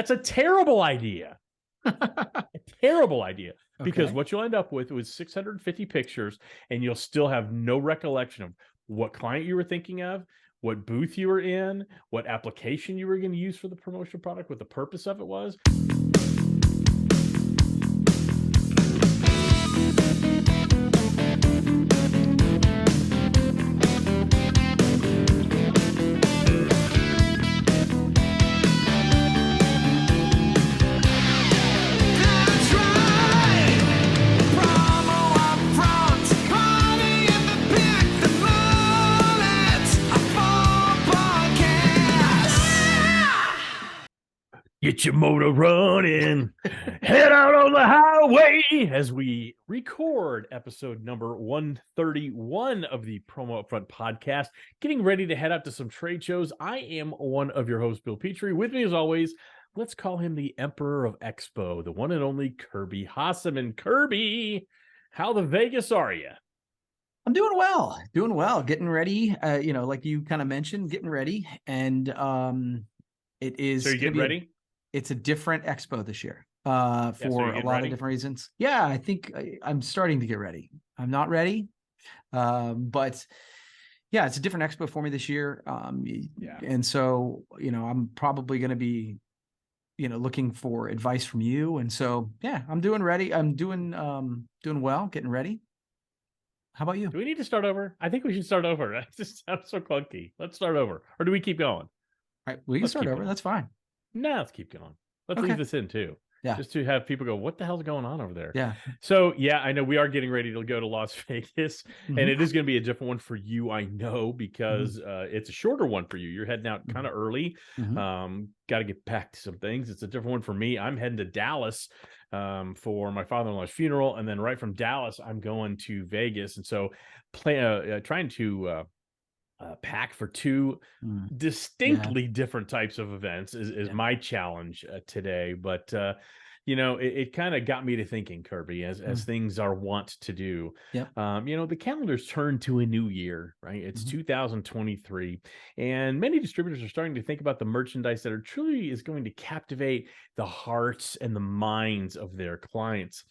That's a terrible idea. A terrible idea. Because Okay. what you'll end up with was 650 pictures, and you'll still have no recollection of what client you were thinking of, what booth you were in, what application you were going to use for the promotional product, what the purpose of it was. Get your motor running, head out on the highway as we record episode number 131 of the Promo UPFront Podcast, getting ready to head out to some trade shows. I am one of your hosts, Bill Petrie. With me as always, let's call him the Emperor of Expo, the one and only Kirby Hasseman. Kirby, how the Vegas are you? I'm doing well, getting ready. Like you kind of mentioned, getting ready. And it is. So you're getting ready? It's a different expo this year for a lot of different reasons. Yeah, I think I'm starting to get ready. I'm not ready, but yeah, it's a different expo for me this year. And so, I'm probably going to be, looking for advice from you. And so, yeah, I'm doing ready. I'm doing well, getting ready. How about you? Do we need to start over? I think we should start over. That just sounds so clunky. Let's start over. Or do we keep going? All right, we can start over. That's fine. No, let's keep going. Let's leave this in too. Yeah. Just to have people go, what the hell's going on over there? Yeah. So, yeah, I know we are getting ready to go to Las Vegas, and it is going to be a different one for you, I know, because it's a shorter one for you. You're heading out kind of early. Got to get back to some things. It's a different one for me. I'm heading to Dallas for my father-in-law's funeral, and then right from Dallas, I'm going to Vegas. And so trying to pack for two distinctly different types of events is my challenge today. But, it kind of got me to thinking, Kirby, as things are wont to do. Yep. The calendar's turned to a new year, right? It's 2023. And many distributors are starting to think about the merchandise that truly is going to captivate the hearts and the minds of their clients.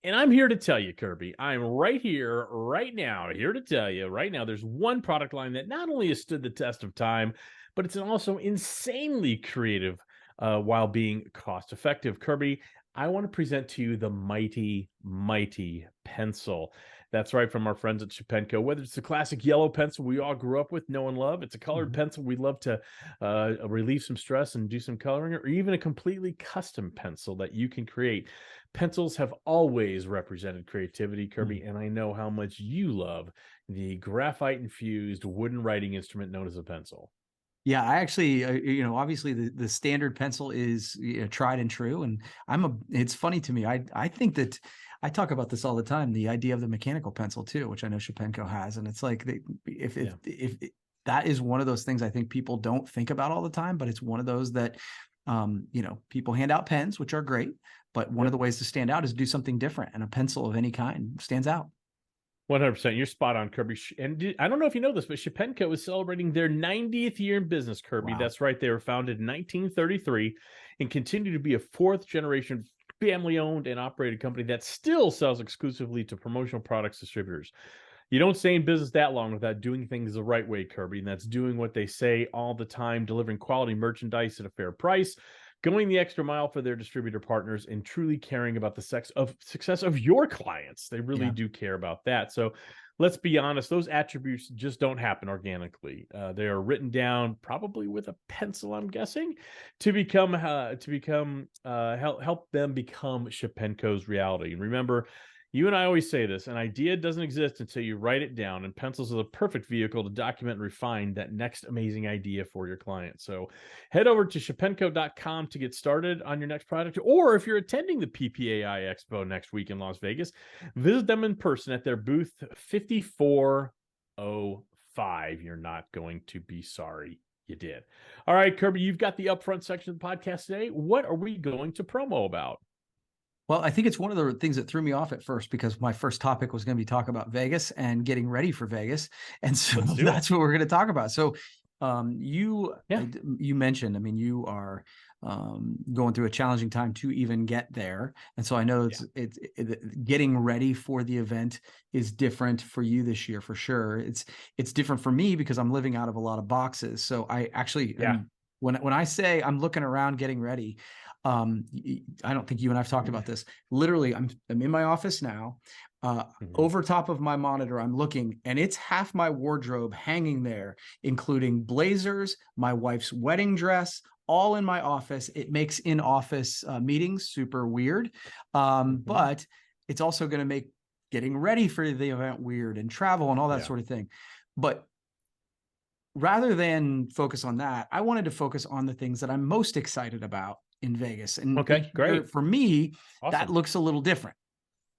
And I'm here to tell you, Kirby, I'm right here, right now, here to tell you right now, there's one product line that not only has stood the test of time, but it's also insanely creative while being cost effective. Kirby, I want to present to you the mighty, mighty pencil. That's right, from our friends at Shepenko. Whether it's the classic yellow pencil we all grew up with, know and love, it's a colored pencil we love to relieve some stress and do some coloring, or even a completely custom pencil that you can create. Pencils have always represented creativity, Kirby, and I know how much you love the graphite-infused wooden writing instrument known as a pencil. Yeah, I actually, obviously the standard pencil is tried and true, and it's funny to me. I think that I talk about this all the time, the idea of the mechanical pencil too, which I know Shepenko has, and it's like if that is one of those things I think people don't think about all the time, but it's one of those that people hand out pens, which are great, but one of the ways to stand out is do something different, and a pencil of any kind stands out. 100%. You're spot on, Kirby. And I don't know if you know this, but Shepenko is celebrating their 90th year in business, Kirby. Wow. That's right. They were founded in 1933 and continue to be a fourth generation family-owned and operated company that still sells exclusively to promotional products distributors. You don't stay in business that long without doing things the right way, Kirby, and that's doing what they say all the time, delivering quality merchandise at a fair price, going the extra mile for their distributor partners, and truly caring about the success of your clients. They really do care about that. So let's be honest, those attributes just don't happen organically. They are written down probably with a pencil, I'm guessing, to help them become Shepenko's reality. And remember, you and I always say this, an idea doesn't exist until you write it down, and pencils are the perfect vehicle to document and refine that next amazing idea for your client. So head over to shepenko.com to get started on your next project, or if you're attending the PPAI Expo next week in Las Vegas, visit them in person at their booth 5405. You're not going to be sorry you did. All right, Kirby, you've got the upfront section of the podcast today. What are we going to promo about? Well, I think it's one of the things that threw me off at first, because my first topic was going to be talk about Vegas and getting ready for Vegas. And so that's what we're going to talk about. So you mentioned, you are going through a challenging time to even get there. And so I know it's getting ready for the event is different for you this year, for sure. It's different for me because I'm living out of a lot of boxes. So I actually, when I say I'm looking around getting ready, I don't think you and I've talked about this. Literally, I'm in my office now. Over top of my monitor, I'm looking, and it's half my wardrobe hanging there, including blazers, my wife's wedding dress, all in my office. It makes in-office meetings super weird, but it's also going to make getting ready for the event weird, and travel and all that sort of thing. But rather than focus on that, I wanted to focus on the things that I'm most excited about in Vegas. And great. For me, that looks a little different.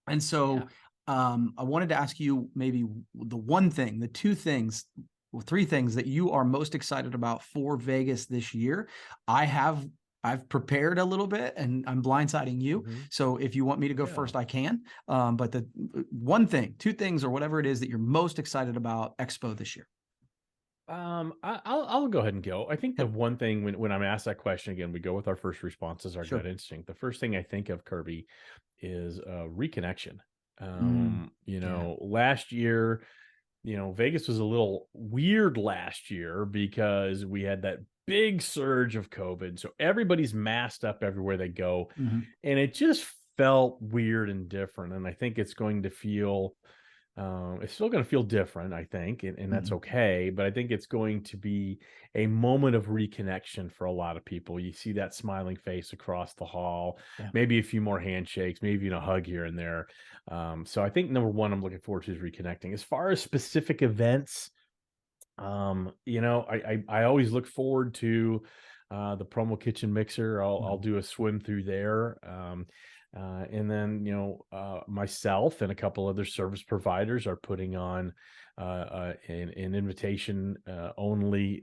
And so I wanted to ask you maybe the one thing, the two things, or three things that you are most excited about for Vegas this year. I've prepared a little bit, and I'm blindsiding you. So if you want me to go first, I can. But the one thing, two things, or whatever it is that you're most excited about Expo this year. I'll go ahead and go. I think the one thing when I'm asked that question again, we go with our first responses, our gut instinct. The first thing I think of, Kirby, is reconnection. Last year, Vegas was a little weird last year because we had that big surge of COVID. So everybody's masked up everywhere they go. And it just felt weird and different. And I think it's going to feel it's still going to feel different, I think, and that's okay. But I think it's going to be a moment of reconnection for a lot of people. You see that smiling face across the hall, maybe a few more handshakes, maybe even a hug here and there. So I think number one, I'm looking forward to is reconnecting. As far as specific events, I always look forward to the Promo Kitchen Mixer. I'll do a swim through there. And then, myself and a couple other service providers are putting on an invitation only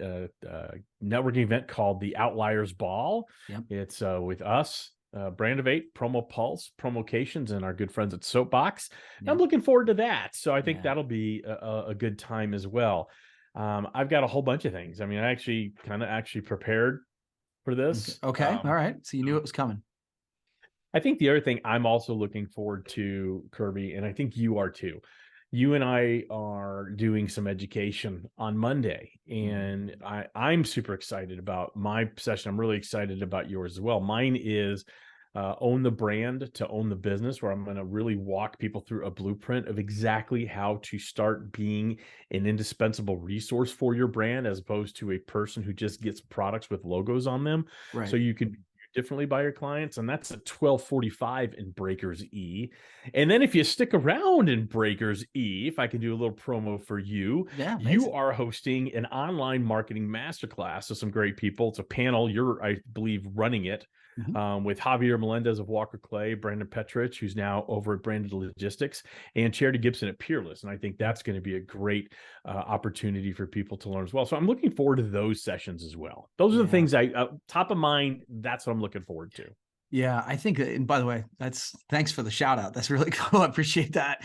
networking event called the Outliers Ball. It's with us, Brand of Eight, Promo Pulse, Promocations, and our good friends at Soapbox. I'm looking forward to that. So I think that'll be a good time as well. I've got a whole bunch of things. I mean, I actually prepared for this. Okay. All right. So you knew it was coming. I think the other thing I'm also looking forward to, Kirby, and I think you are too. You and I are doing some education on Monday, and I'm super excited about my session. I'm really excited about yours as well. Mine is Own the Brand to Own the Business, where I'm going to really walk people through a blueprint of exactly how to start being an indispensable resource for your brand, as opposed to a person who just gets products with logos on them. So you can differently by your clients. And that's at 12:45 in Breakers E. And then if you stick around in Breakers E, if I can do a little promo for you, you are hosting an online marketing masterclass. So some great people. It's a panel. You're, I believe, running it with Javier Melendez of Walker Clay, Brandon Petrie, who's now over at Branded Logistics, and Charity Gibson at Peerless. And I think that's going to be a great opportunity for people to learn as well. So I'm looking forward to those sessions as well. Those are the things top of mind. That's what I'm looking forward to. Yeah, I think, and by the way, thanks for the shout out. That's really cool. I appreciate that.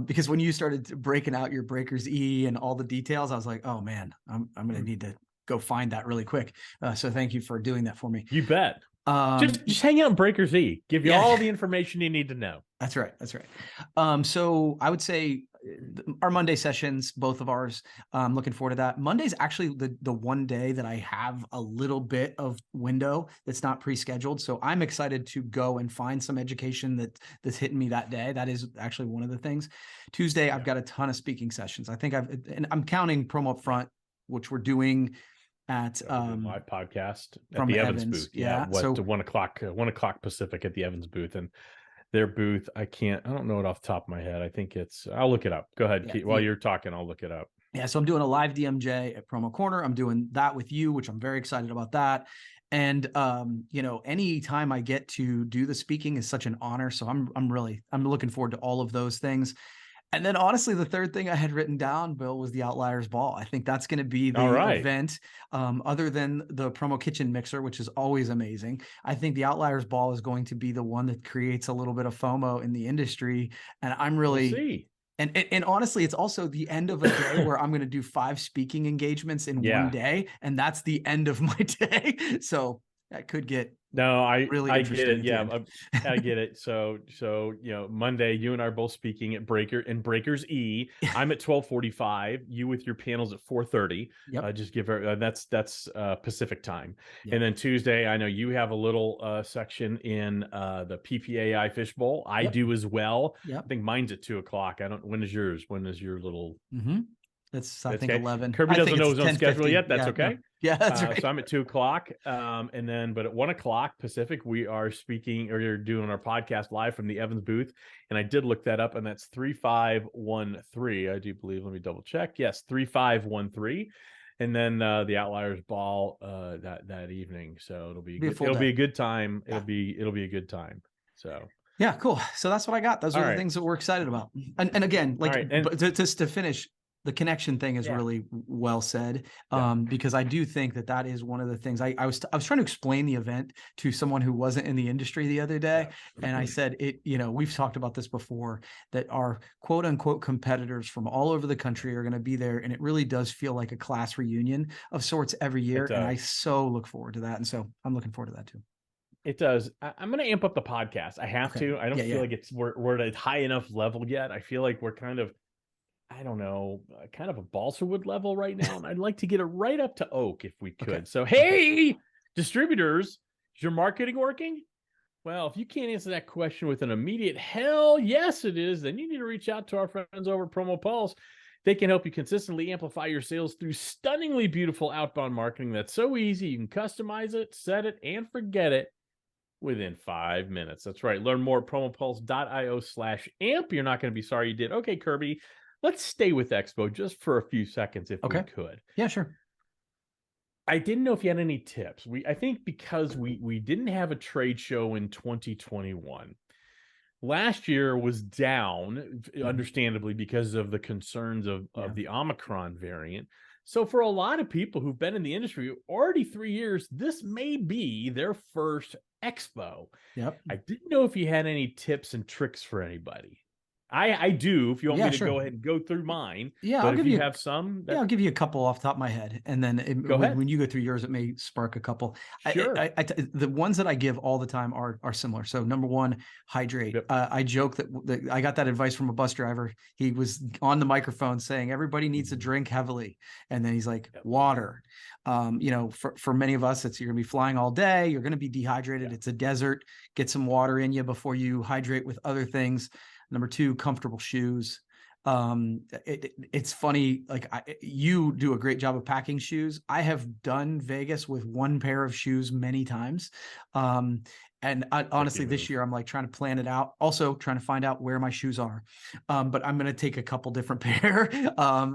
Because when you started breaking out your Breakers E and all the details, I was like, oh man, I'm going to need to go find that really quick. So thank you for doing that for me. You bet. Just hang out in Breakers E. Give you all the information you need to know. That's right. So I would say our Monday sessions, both of ours, I'm looking forward to that. Monday's actually the one day that I have a little bit of window that's not pre-scheduled. So I'm excited to go and find some education that's hitting me that day. That is actually one of the things. Tuesday, I've got a ton of speaking sessions. I think I'm counting Promo UPFront, which we're doing at live podcast at the Evans booth. So 1:00 Pacific at the Evans booth. And their booth, I don't know it off the top of my head. I think I'll look it up. Go ahead. While you're talking, I'll look it up. Yeah. So I'm doing a live DMJ at Promo Corner. I'm doing that with you, which I'm very excited about that. And, any time I get to do the speaking is such an honor. So I'm looking forward to all of those things. And then honestly, the third thing I had written down, Bill, was the Outliers Ball. I think that's going to be the event, other than the Promo Kitchen Mixer, which is always amazing. I think the Outliers Ball is going to be the one that creates a little bit of FOMO in the industry. And I'm really, and honestly, it's also the end of a day where I'm going to do 5 speaking engagements in one day. And that's the end of my day. So that could get No, really I interesting get it. at the Yeah, end. I get it. So Monday, you and I are both speaking at Breakers E. I'm at 12:45. You with your panels at 4:30. Yep. Just give her that's Pacific time. Yep. And then Tuesday, I know you have a little section in the PPAI Fishbowl. I do as well. Yep. I think mine's at 2:00. I don't. When is yours? When is your little? That's I think okay. 11. Kirby doesn't know his own schedule yet. That's yeah, okay. No. Yeah, that's right. So I'm at 2:00. And then, but at 1:00 Pacific, we are speaking or you're doing our podcast live from the Evans booth. And I did look that up, and that's 3513. I do believe. Let me double check. Yes, 3513. And then the Outliers Ball that evening. So it'll be a good time. Yeah. It'll be a good time. So yeah, cool. So that's what I got. Those are the things that we're excited about. And again, like but just to finish, the connection thing is really well said, because I do think that is one of the things I was trying to explain the event to someone who wasn't in the industry the other day. And I said, we've talked about this before, that our quote unquote competitors from all over the country are going to be there. And it really does feel like a class reunion of sorts every year. And I so look forward to that. And so I'm looking forward to that too. It does. I'm going to amp up the podcast. I have to. I don't feel like we're at a high enough level yet. I feel like we're kind of, I don't know, kind of a balsa wood level right now. And I'd like to get it right up to oak if we could. Okay. So, hey, distributors, is your marketing working? Well, if you can't answer that question with an immediate hell yes, it is, then you need to reach out to our friends over at Promo Pulse. They can help you consistently amplify your sales through stunningly beautiful outbound marketing that's so easy. You can customize it, set it, and forget it within 5 minutes. That's right. Learn more at promopulse.io/amp. You're not going to be sorry you did. Okay, Kirby, let's stay with Expo just for a few seconds if we could. Yeah, sure. I didn't know if you had any tips. I think because we didn't have a trade show in 2021. Last year was down, understandably, because of the concerns of the Omicron variant. So for a lot of people who've been in the industry already 3 years, this may be their first Expo. Yep. I didn't know if you had any tips and tricks for anybody. I do. If you want me to go ahead and go through mine, but if you have some, I'll give you a couple off the top of my head, and then when you go through yours, it may spark a couple. Sure. The ones that I give all the time are similar. So number one, hydrate. Yep. I joke that I got that advice from a bus driver. He was on the microphone saying everybody needs to drink heavily, and then he's like, water. For many of us, you're going to be flying all day. You're going to be dehydrated. It's a desert. Get some water in you before you hydrate with other things. Number two, comfortable shoes. It's funny, like you do a great job of packing shoes. I have done Vegas with one pair of shoes many times. And honestly, this year I'm like trying to plan it out. Also trying to find out where my shoes are. But I'm going to take a couple different pair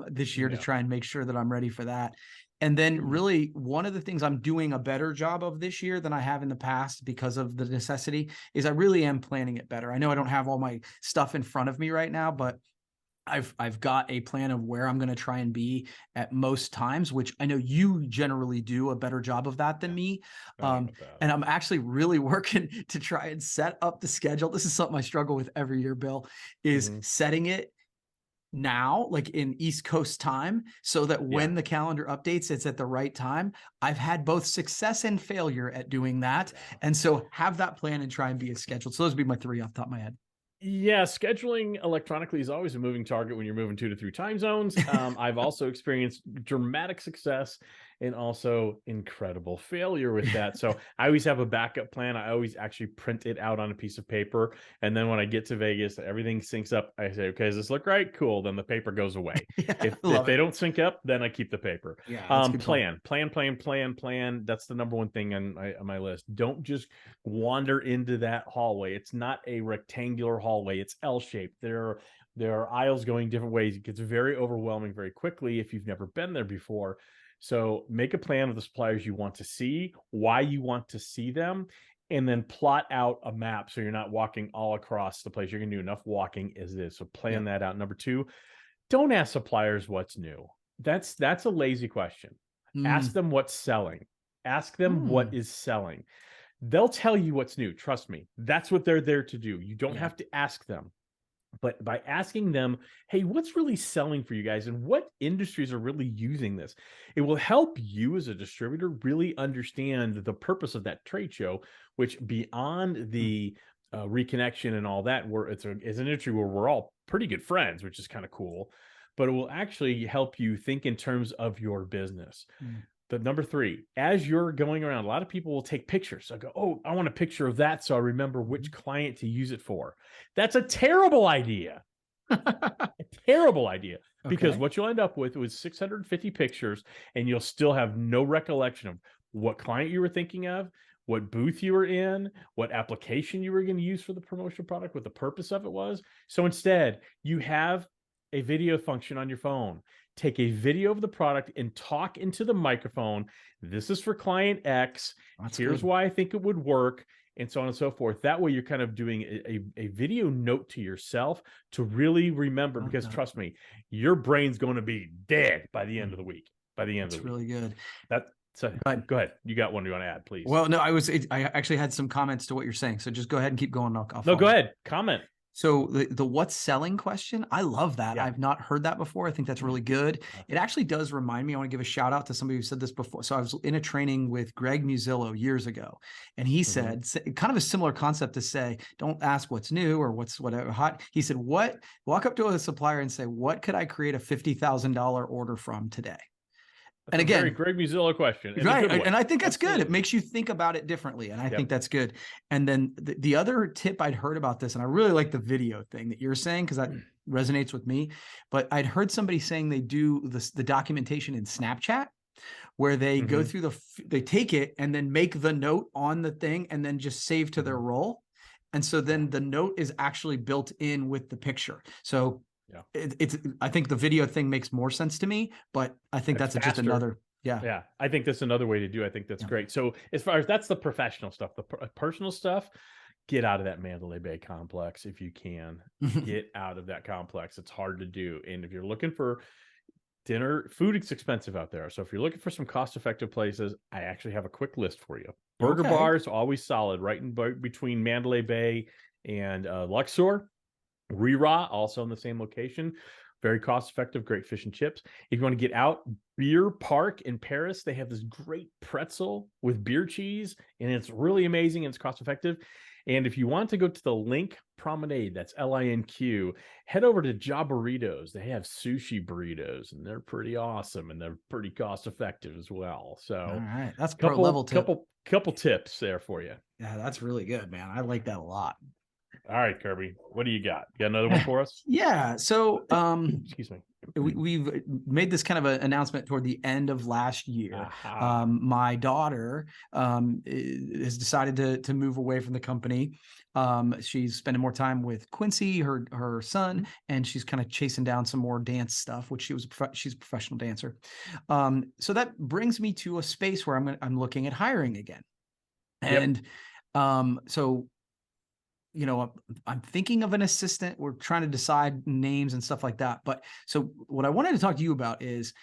this year to try and make sure that I'm ready for that. And then really one of the things I'm doing a better job of this year than I have in the past because of the necessity is I really am planning it better. I know I don't have all my stuff in front of me right now, but I've got a plan of where I'm going to try and be at most times, which I know you generally do a better job of that than me. And I'm actually really working to try and set up the schedule. This is something I struggle with every year, Bill, is setting it now, like in East Coast time, so that when the calendar updates, it's at the right time. I've had both success and failure at doing that. And so have that plan and try and be as scheduled. So those would be my three off the top of my head. Yeah, scheduling electronically is always a moving target when you're moving 2 to 3 time zones. I've also experienced dramatic success and also incredible failure with that. So I always have a backup plan. I always actually print it out on a piece of paper. And then when I get to Vegas, everything syncs up. I say, okay, does this look right? Cool. Then the paper goes away. If they don't sync up, then I keep the paper. Plan. That's the number one thing on my list. Don't just wander into that hallway. It's not a rectangular hallway. It's L-shaped. There are aisles going different ways. It gets very overwhelming very quickly if you've never been there before. So make a plan of the suppliers you want to see, why you want to see them, and then plot out a map so you're not walking all across the place. You're going to do enough walking as it is. So plan that out. Number two, don't ask suppliers what's new. That's a lazy question. Ask them what's selling. Ask them what is selling. They'll tell you what's new. Trust me. That's what they're there to do. You don't have to ask them. But by asking them, hey, what's really selling for you guys and what industries are really using this? It will help you as a distributor really understand the purpose of that trade show, which beyond the reconnection and all that, it's an industry where we're all pretty good friends, which is kind of cool. But it will actually help you think in terms of your business. The number 3, as you're going around, a lot of people will take pictures. So I go, oh, I want a picture of that so I remember which client to use it for. That's a terrible idea. A terrible idea. Because what you'll end up with is 650 pictures, and you'll still have no recollection of what client you were thinking of, what booth you were in, what application you were going to use for the promotional product, what the purpose of it was. So instead, you have a video function on your phone. Take a video of the product and talk into the microphone. This is for client X. Here's why I think it would work, and so on and so forth. That way you're kind of doing a video note to yourself to really remember, because trust me, your brain's going to be dead by the end of the week. That's really good. So go ahead. You got one you want to add, please? Well, no, I actually had some comments to what you're saying. So just go ahead and keep going. No, go ahead. Comment. So the what's selling question, I love that. I've not heard that before. I think that's really good. It actually does remind me, I want to give a shout out to somebody who said this before. So I was in a training with Greg Musillo years ago, and he said kind of a similar concept to say, don't ask what's new or what's whatever hot. He said, walk up to a supplier and say, what could I create a $50,000 order from today? And again, very Greg Musillo question. Right. And I think that's good. It makes you think about it differently. And I think that's good. And then the other tip I'd heard about this, and I really like the video thing that you're saying, because that resonates with me. But I'd heard somebody saying they do the documentation in Snapchat, where they go through they take it and then make the note on the thing and then just save to their roll. And so then the note is actually built in with the picture. So I think the video thing makes more sense to me, but I think that's just another. Yeah. I think that's another way to do. I think that's great. So as far as that's the professional stuff, the personal stuff, get out of that Mandalay Bay complex if you can. Get out of that complex. It's hard to do. And if you're looking for dinner, food is expensive out there. So if you're looking for some cost-effective places, I actually have a quick list for you. Burger bars, always solid, right in between Mandalay Bay and Luxor. Rira, also in the same location, very cost-effective, great fish and chips. If you want to get out, Beer Park in Paris, they have this great pretzel with beer cheese, and it's really amazing and it's cost-effective. And if you want to go to the Link Promenade, that's Linq, head over to Burritos. They have sushi burritos, and they're pretty awesome, and they're pretty cost-effective as well. So, all right, that's pro level tip. Couple tips there for you. Yeah, that's really good, man. I like that a lot. All right, Kirby, what do you got? You got another one for us? Yeah. So, excuse me. We've made this kind of an announcement toward the end of last year. My daughter has decided to move away from the company. She's spending more time with Quincy, her son, and she's kind of chasing down some more dance stuff, which she's a professional dancer. So that brings me to a space where I'm looking at hiring again, and so. You know, I'm thinking of an assistant. We're trying to decide names and stuff like that. But so what I wanted to talk to you about is,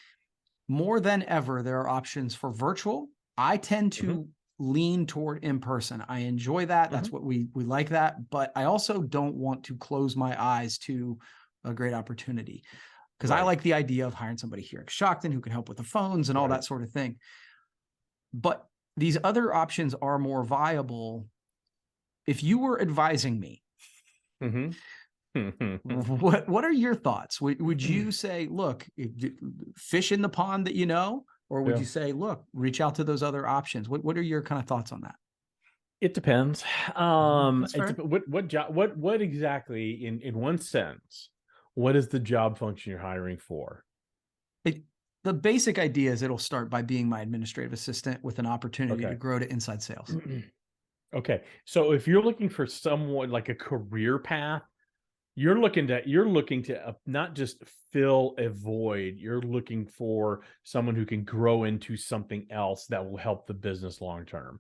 more than ever, there are options for virtual. I tend to lean toward in-person. I enjoy that. That's what we like that. But I also don't want to close my eyes to a great opportunity, because I like the idea of hiring somebody here in Stockton who can help with the phones and all that sort of thing. But these other options are more viable. If you were advising me, what are your thoughts? Would you say, look, fish in the pond that you know, or would you say, look, reach out to those other options? What are your kind of thoughts on that? It depends. What exactly, in one sense, what is the job function you're hiring for? The basic idea is it'll start by being my administrative assistant with an opportunity to grow to inside sales. Okay. So if you're looking for someone like a career path, you're looking to not just fill a void, you're looking for someone who can grow into something else that will help the business long term.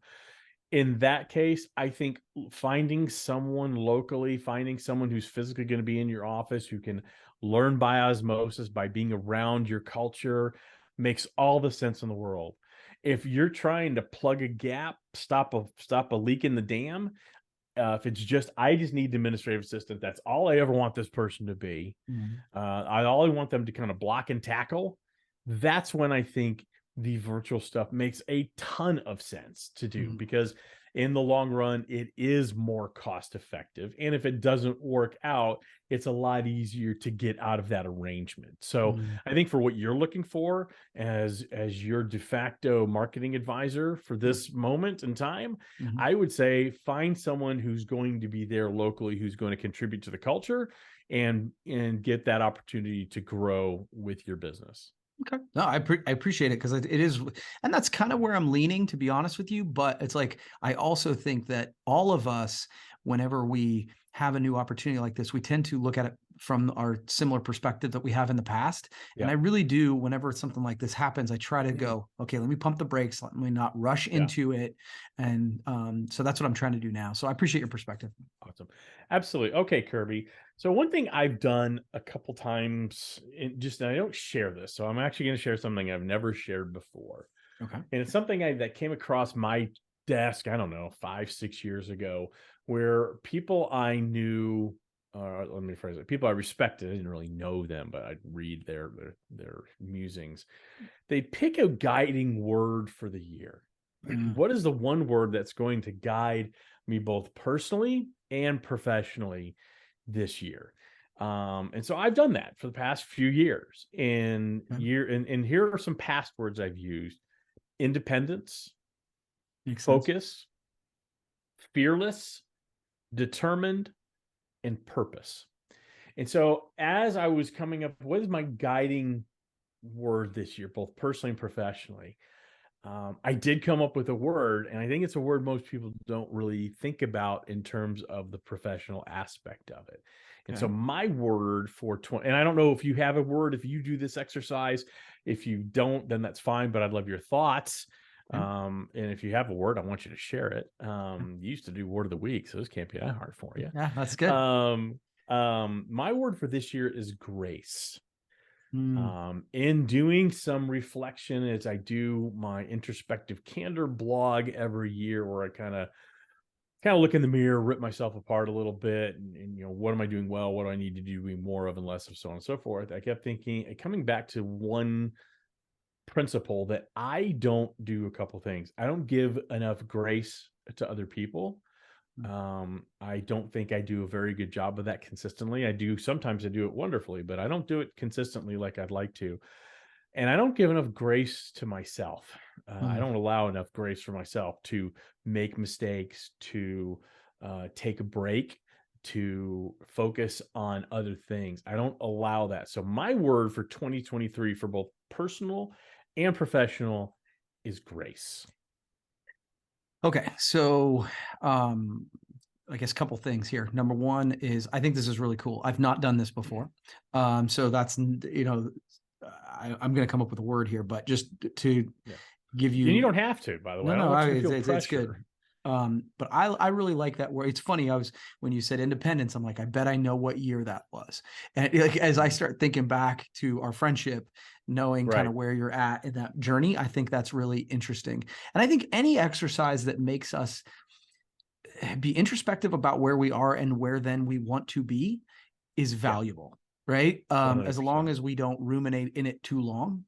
In that case, I think finding someone locally, finding someone who's physically going to be in your office, who can learn by osmosis, by being around your culture, makes all the sense in the world. If you're trying to plug a gap, stop a leak in the dam, if it's just, I just need the administrative assistant, that's all I ever want this person to be. All I want them to kind of block and tackle. That's when I think the virtual stuff makes a ton of sense to do, because in the long run, it is more cost effective. And if it doesn't work out, it's a lot easier to get out of that arrangement. So I think for what you're looking for as your de facto marketing advisor for this moment in time, I would say find someone who's going to be there locally, who's going to contribute to the culture and get that opportunity to grow with your business. Okay. No, I appreciate it, because it is, and that's kind of where I'm leaning, to be honest with you. But it's like, I also think that all of us, whenever we have a new opportunity like this, we tend to look at it from our similar perspective that we have in the past. And I really do, whenever something like this happens, I try to go, okay, let me pump the brakes, let me not rush into it. And so that's what I'm trying to do now. So I appreciate your perspective. Awesome. Absolutely. Okay, Kirby. So one thing I've done a couple times, and I don't share this, so I'm actually going to share something I've never shared before. Okay. And it's something that came across my desk, I don't know, 5-6 years ago, where people I knew, let me phrase it, people I respected, I didn't really know them, but I'd read their musings. They'd pick a guiding word for the year. What is the one word that's going to guide me both personally and professionally this year? And so I've done that for the past few years. And here are some past words I've used: independence, focus, fearless, determined, and purpose. And so as I was coming up, what is my guiding word this year, both personally and professionally? I did come up with a word, and I think it's a word most people don't really think about in terms of the professional aspect of it. And so my word for 20, and I don't know if you have a word, if you do this exercise. If you don't, then that's fine, but I'd love your thoughts. And if you have a word, I want you to share it. You used to do word of the week, so this can't be that hard for you. Yeah, that's good. My word for this year is grace. In doing some reflection, as I do my introspective candor blog every year, where I kind of look in the mirror, rip myself apart a little bit, and what am I doing well? What do I need to do more of and less of, so on and so forth. I kept coming back to one principle, that I don't do a couple things. I don't give enough grace to other people. I don't think I do a very good job of that consistently. Sometimes I do it wonderfully, but I don't do it consistently like I'd like to. And I don't give enough grace to myself. I don't allow enough grace for myself to make mistakes, to take a break, to focus on other things. I don't allow that. So my word for 2023 for both personal and professional is grace. Okay. So, I guess a couple things here. Number one is, I think this is really cool. I've not done this before. So that's, I'm going to come up with a word here, but just to give you, and you don't have to, by the way. It's good. But I really like that word. It's funny. When you said independence, I'm like, I bet I know what year that was. And like, as I start thinking back to our friendship, knowing kind of where you're at in that journey, I think that's really interesting. And I think any exercise that makes us be introspective about where we are and where then we want to be is valuable, right? As long as we don't ruminate in it too long.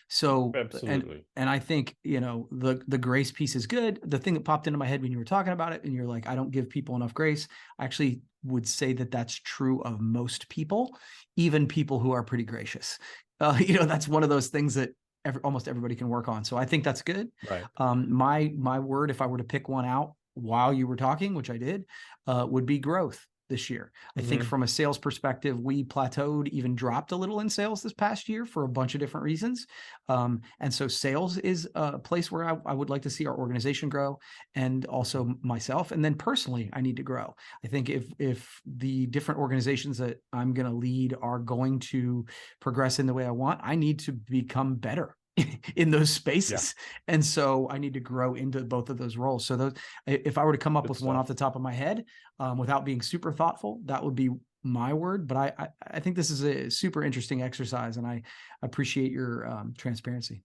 So absolutely. And I think, the grace piece is good. The thing that popped into my head when you were talking about it, and you're like, I don't give people enough grace. I actually would say that that's true of most people, even people who are pretty gracious. That's one of those things that almost everybody can work on. So I think that's good. Right. My word, if I were to pick one out while you were talking, which I did, would be growth this year. I think from a sales perspective, we plateaued, even dropped a little in sales this past year for a bunch of different reasons. And so sales is a place where I would like to see our organization grow, and also myself. And then personally, I need to grow. I think if the different organizations that I'm going to lead are going to progress in the way I want, I need to become better in those spaces. And so I need to grow into both of those roles. So if I were to come up with one off the top of my head, without being super thoughtful, that would be my word. But I think this is a super interesting exercise, and I appreciate your transparency.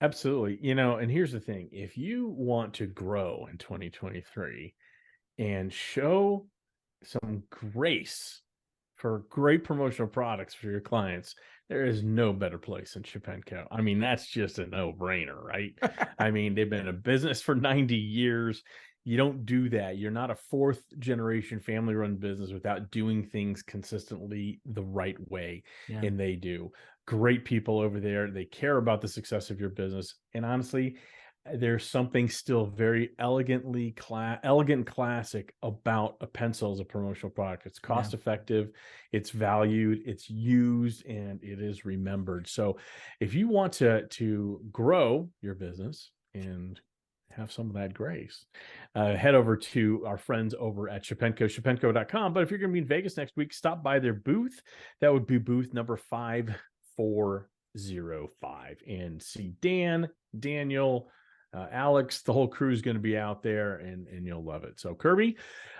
Absolutely. And here's the thing: if you want to grow in 2023, and show some grace for great promotional products for your clients, there is no better place than Shepenko. I mean, that's just a no-brainer, right? I mean, they've been in business for 90 years. You don't do that. You're not a fourth generation family run business without doing things consistently the right way. Yeah. And they do. Great people over there. They care about the success of your business. And honestly, there's something still very elegant and classic about a pencil as a promotional product. It's cost effective, it's valued, it's used, and it is remembered. So if you want to grow your business and have some of that grace, head over to our friends over at shepenko.com. But if you're going to be in Vegas next week, stop by their booth. That would be booth number 5405, and see Dan, Daniel, Alex, the whole crew is going to be out there, and you'll love it. So Kirby,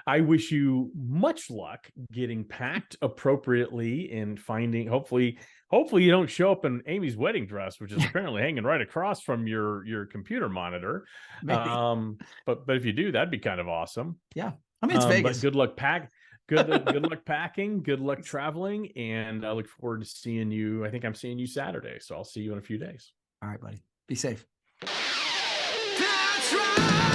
I wish you much luck getting packed appropriately and finding, hopefully you don't show up in Amy's wedding dress, which is apparently hanging right across from your computer monitor. Maybe. But if you do, that'd be kind of awesome. Yeah. I mean, it's Vegas. But good luck good luck packing, good luck traveling, and I look forward to seeing you. I think I'm seeing you Saturday, so I'll see you in a few days. All right, buddy. Be safe. That's right.